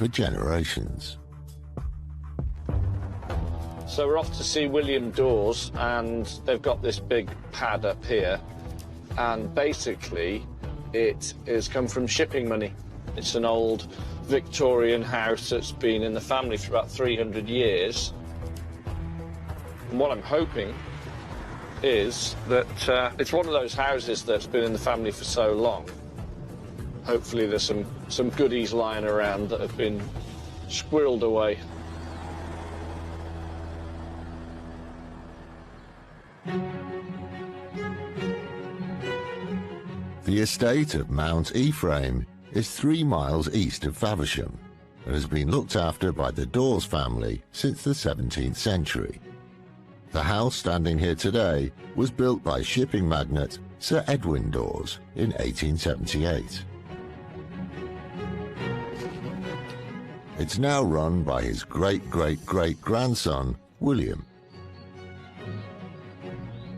for generations. So we're off to see William Dawes, and they've got this big pad up here, and basically it has come from shipping money. It's an old Victorian house that's been in the family for about 300 years. And what I'm hoping is that it's one of those houses that's been in the family for so long. Hopefully there's some goodies lying around that have been squirreled away. The estate of Mount Ephraim is 3 miles east of Faversham and has been looked after by the Dawes family since the 17th century. The house standing here today was built by shipping magnate Sir Edwin Dawes in 1878. It's now run by his great-great-great-grandson, William.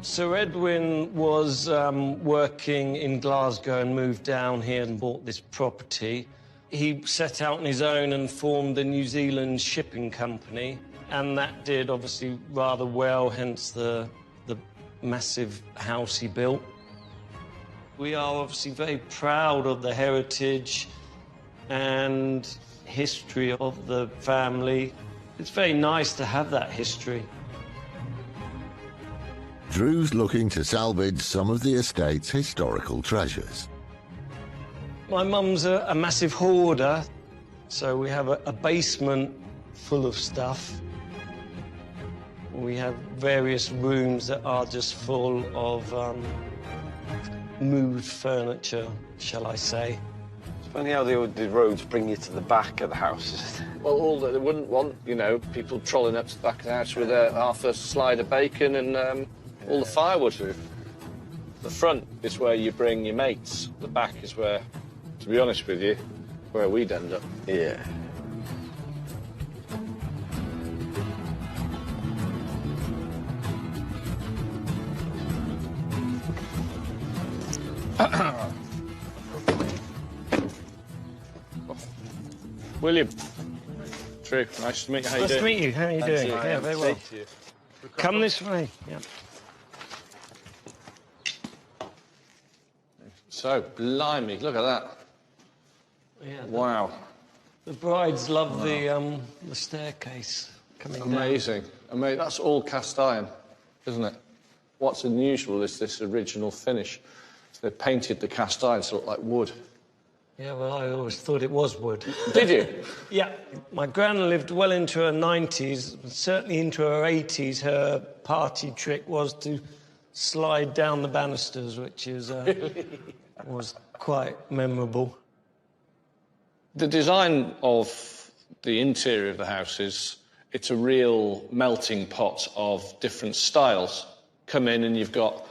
Sir Edwin was working in Glasgow and moved down here and bought this property. He set out on his own and formed the New Zealand Shipping Company, and that did obviously rather well, hence the massive house he built. We are obviously very proud of the heritage and history of the family. It's very nice to have that history. Drew's looking to salvage some of the estate's historical treasures. My mum's a massive hoarder, so we have a basement full of stuff. We have various rooms that are just full of moved furniture, shall I say. It's funny how the roads bring you to the back of the house, isn't it? Well, all that they wouldn't want, you know, people trolling up to the back of the house with half a slide of bacon and all the firewood. The front is where you bring your mates. The back is where, to be honest with you, where we'd end up. Yeah. William. True. Nice to meet you. How you doing? Nice to meet you. How are you doing? Yeah, very well. Come this way. Yeah. So, blimey, look at that. Yeah. Wow. The brides love the staircase coming down. Amazing. That's all cast iron, isn't it? What's unusual is this original finish. So they painted the cast iron to look like wood. Yeah, well, I always thought it was wood. Did you? Yeah. My gran lived well into her 90s, certainly into her 80s. Her party trick was to slide down the banisters, which is was quite memorable. The design of the interior of the house it's a real melting pot of different styles. Come in and you've got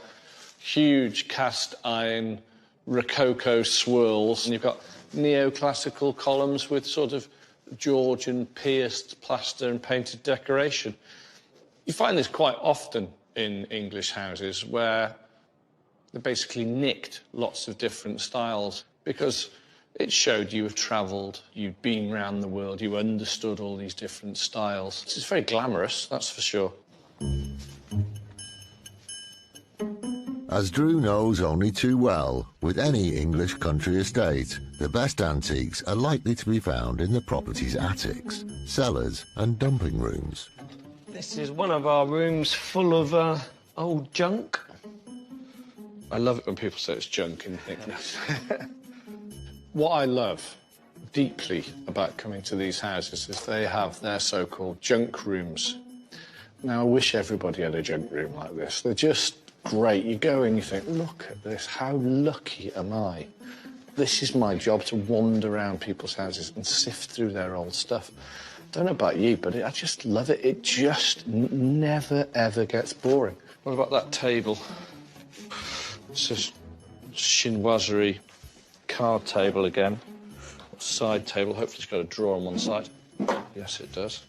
huge cast iron Rococo swirls, and you've got neoclassical columns with sort of Georgian pierced plaster and painted decoration. You find this quite often in English houses where they basically nicked lots of different styles because it showed you have travelled, you'd been around the world, you understood all these different styles. It's very glamorous, that's for sure. As Drew knows only too well, with any English country estate, the best antiques are likely to be found in the property's attics, cellars and dumping rooms. This is one of our rooms full of old junk. I love it when people say it's junk and you think this. What I love deeply about coming to these houses is they have their so-called junk rooms. Now, I wish everybody had a junk room like this. They're just great. You go in, you think, look at this, how lucky am I? This is my job, to wander around people's houses and sift through their old stuff. Don't know about you, but I just love it. It just never, ever gets boring. What about that table? It's a chinoiserie card table again. Side table. Hopefully it's got a drawer on one side. Yes, it does.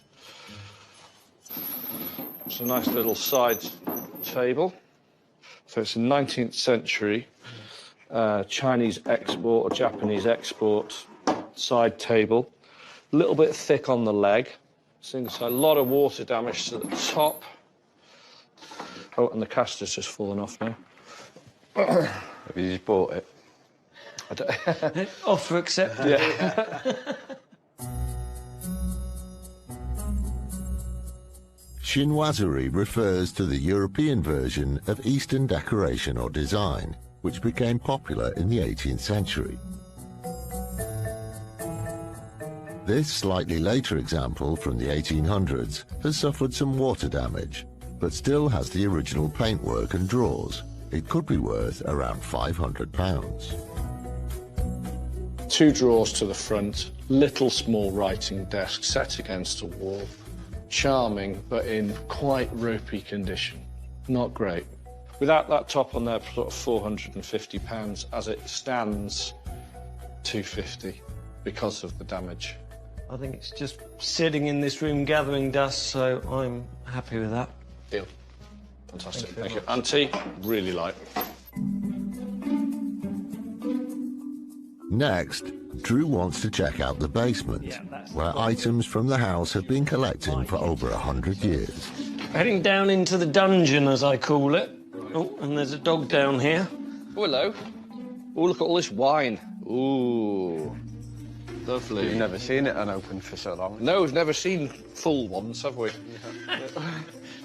It's a nice little side table. So it's a 19th century Chinese export or Japanese export side table. little bit thick on the leg. Seems a lot of water damage to the top. Oh, and the caster's just fallen off now. Have you just bought it? I don't... Offer accepted. Yeah. Chinoiserie refers to the European version of Eastern decoration or design, which became popular in the 18th century. This slightly later example from the 1800s has suffered some water damage, but still has the original paintwork and drawers. It could be worth around £500. 2 drawers to the front, little small writing desk set against a wall. Charming, but in quite ropey condition. Not great. Without that top on there, sort of £450. As it stands, £250 because of the damage. I think it's just sitting in this room gathering dust, so I'm happy with that. Deal. Fantastic. Thank you. Antique, really like. Next, Drew wants to check out the basement, where items from the house have been collecting for over 100 years. Heading down into the dungeon, as I call it. Oh, and there's a dog down here. Oh, hello. Oh, look at all this wine. Ooh. Lovely. We've never seen it unopened for so long. No, we've never seen full ones, have we?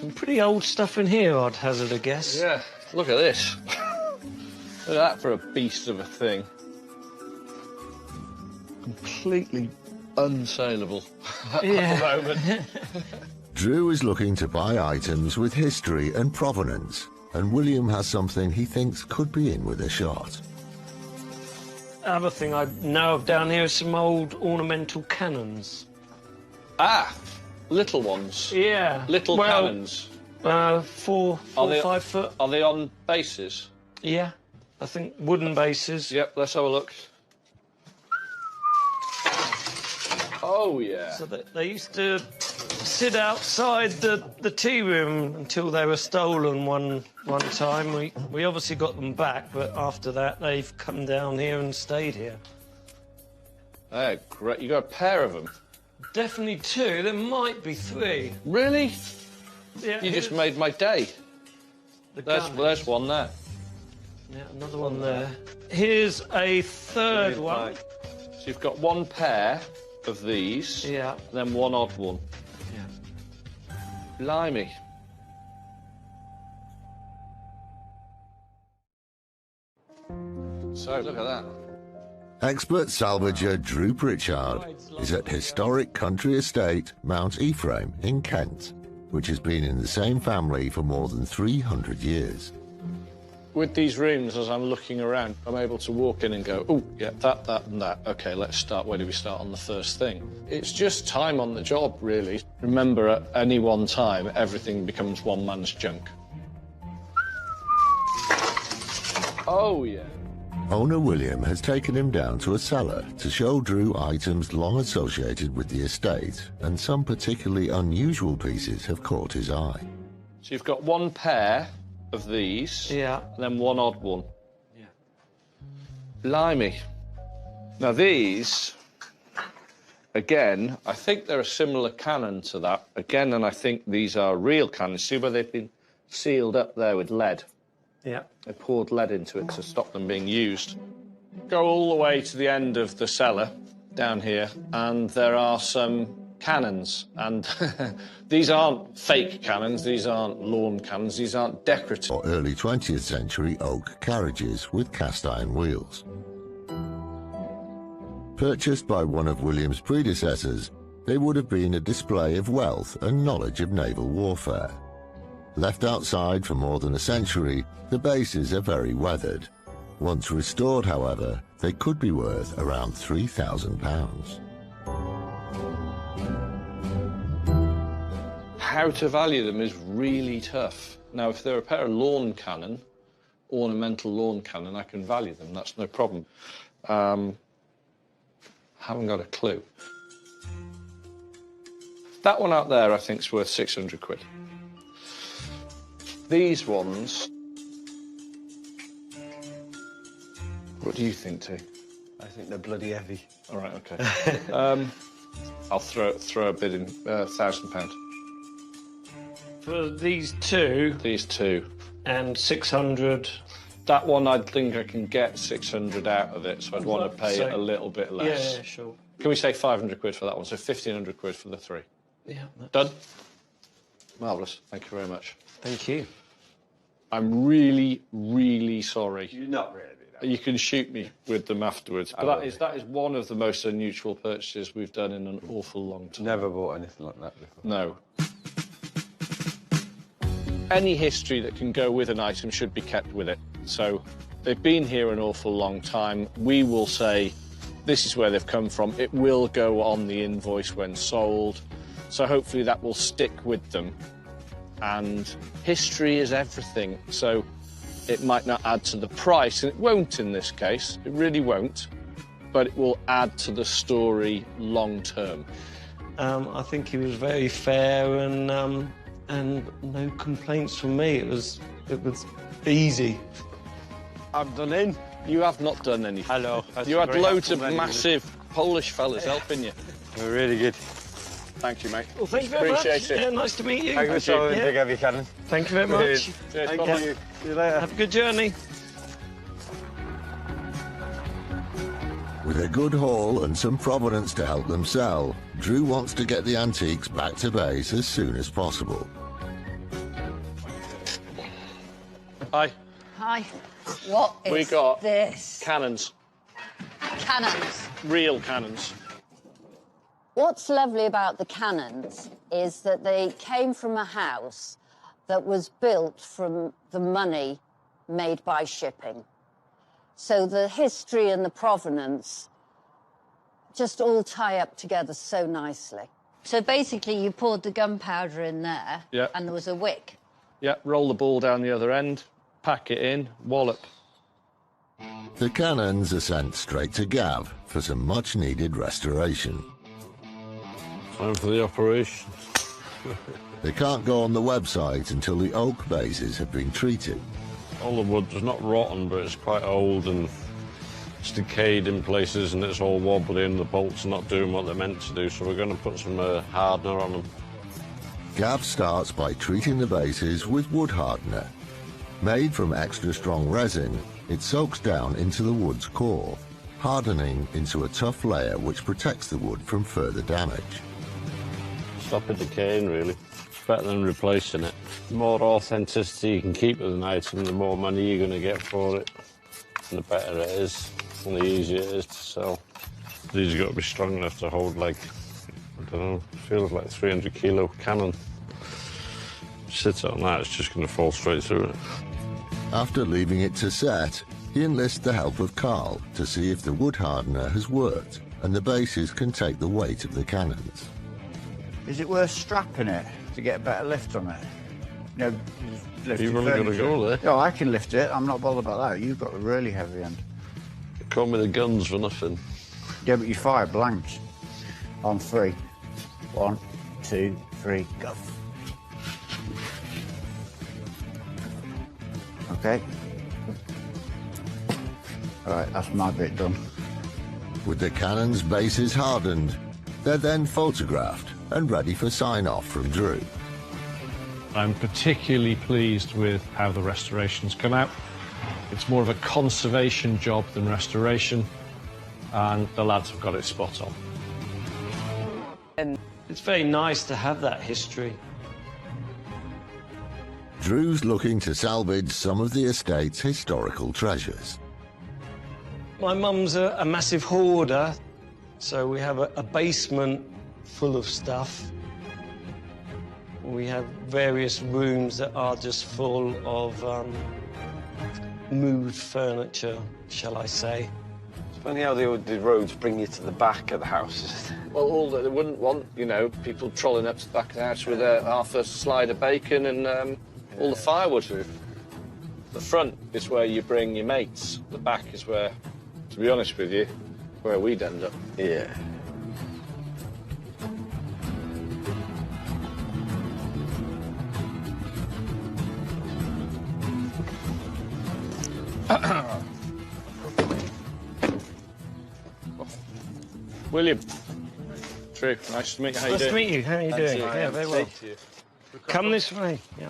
Some pretty old stuff in here, I'd hazard a guess. Yeah. Look at this. Look at that for a beast of a thing. Completely unsaleable at the moment. Drew is looking to buy items with history and provenance, and William has something he thinks could be in with a shot. Other thing I know of down here is some old ornamental cannons. Ah, little ones. Yeah. Little cannons. 4, 5 foot. Are they on bases? Yeah, I think wooden bases. Yep, let's have a look. Oh, yeah. So they used to sit outside the tea room until they were stolen one time. We obviously got them back, but after that they've come down here and stayed here. Oh, great. You got a pair of them? Definitely 2. There might be 3. Really? Yeah. You just made my day. There's one there. Yeah, another one there. Here's a third one. So you've got 1 pair of these. Yeah. And then 1 odd one. Yeah. Blimey. So, look at that. Expert salvager Drew Pritchard is at historic country estate Mount Ephraim in Kent, which has been in the same family for more than 300 years. With these rooms, as I'm looking around, I'm able to walk in and go, oh, yeah, that, and that. OK, let's start. Where do we start on the first thing? It's just time on the job, really. Remember, at any one time, everything becomes one man's junk. Oh, yeah. Owner William has taken him down to a cellar to show Drew items long associated with the estate, and some particularly unusual pieces have caught his eye. So you've got 1 pair of these, Yeah. and then 1 odd one. Yeah. Blimey. Now these, again, I think they're a similar cannon to that. Again, and I think these are real cannons. See where they've been sealed up there with lead? Yeah. They poured lead into it to stop them being used. Go all the way to the end of the cellar, down here, and there are some cannons. And these aren't fake cannons, these aren't lawn cannons, these aren't decorative. Or early 20th century oak carriages with cast iron wheels. Purchased by one of William's predecessors, they would have been a display of wealth and knowledge of naval warfare. Left outside for more than a century, the bases are very weathered. Once restored, however, they could be worth around £3,000. How to value them is really tough. Now, if they're a pair of lawn cannon, ornamental lawn cannon, I can value them, that's no problem. Haven't got a clue. That one out there, I think, is worth 600 quid. These ones... What do you think, T? I think they're bloody heavy. All right, OK. I'll throw a bid in, £1,000. For these two These two. and 600. That one, I think I can get 600 out of it, so I'd want to pay So- a little bit less. Yeah, sure. Can we say 500 quid for that one? So 1,500 quid for the three. Yeah. Done? Marvellous. Thank you very much. Thank you. I'm really, really sorry. You're not really. You can shoot me with them afterwards. But that is one of the most unusual purchases we've done in an awful long time. Never bought anything like that before. No. Any history that can go with an item should be kept with it. So they've been here an awful long time. We will say this is where they've come from. It will go on the invoice when sold. So hopefully that will stick with them. And history is everything. So it might not add to the price, and it won't in this case. It really won't. But it will add to the story long term. I think he was very fair and no complaints from me. It was easy. I've done in. You have not done anything. Hello. You had loads of massive Polish fellas helping you. We're really good. Thank you, mate. Well, thank you very Appreciate much. it. Yeah, nice to meet you. Thank you so much. Yeah. Big heavy cannon. Thank you very much. Cheers. Thank Bye-bye. you. See you later. Have a good journey. With a good haul and some provenance to help them sell, Drew wants to get the antiques back to base as soon as possible. Hi. Hi. What is We got this? cannons. Cannons. Real cannons. What's lovely about the cannons is that they came from a house that was built from the money made by shipping. So the history and the provenance just all tie up together so nicely. So basically you poured the gunpowder in there Yeah. and there was a wick. Yeah, roll the ball down the other end, pack it in, wallop. The cannons are sent straight to Gav for some much-needed restoration. Time for the operation. They can't go on the website until the oak bases have been treated. All the wood is not rotten, but it's quite old and it's decayed in places and it's all wobbly and the bolts are not doing what they're meant to do, so we're going to put some hardener on them. Gav starts by treating the bases with wood hardener. Made from extra strong resin, it soaks down into the wood's core, hardening into a tough layer which protects the wood from further damage. Stop it decaying, really. It's better than replacing it. The more authenticity you can keep with an item, the more money you're going to get for it. And the better it is, and the easier it is to sell. These have got to be strong enough to hold, like, I don't know, feels like 300 kilo cannon. Sit on that, it's just going to fall straight through it. After leaving it to set, he enlists the help of Carl to see if the wood hardener has worked and the bases can take the weight of the cannons. Is it worth strapping it to get a better lift on it? You know, lift You've your only got to furniture. go there. No, I can lift it. I'm not bothered about that. You've got a really heavy end. They come with the guns for nothing. Yeah, but you fire blanks. On 3. 1, 2, 3, go. Okay. All right, that's my bit done. With the cannons' bases hardened, they're then photographed and ready for sign-off from Drew. I'm particularly pleased with how the restoration's come out. It's more of a conservation job than restoration, and the lads have got it spot on. It's very nice to have that history. Drew's looking to salvage some of the estate's historical treasures. My mum's a massive hoarder, so we have a basement full of stuff. We have various rooms that are just full of moved furniture, shall I say. It's funny how the roads bring you to the back of the house. Well, all that they wouldn't want, you know, people trolling up to the back of the house with half a slide of bacon and all the firewood. The front is where you bring your mates. The back is where, to be honest with you, where we'd end up. Yeah. William, True. Nice to meet you. How you Nice doing? to meet you. How are you doing? Yeah, very well. You. Come this way. Yeah.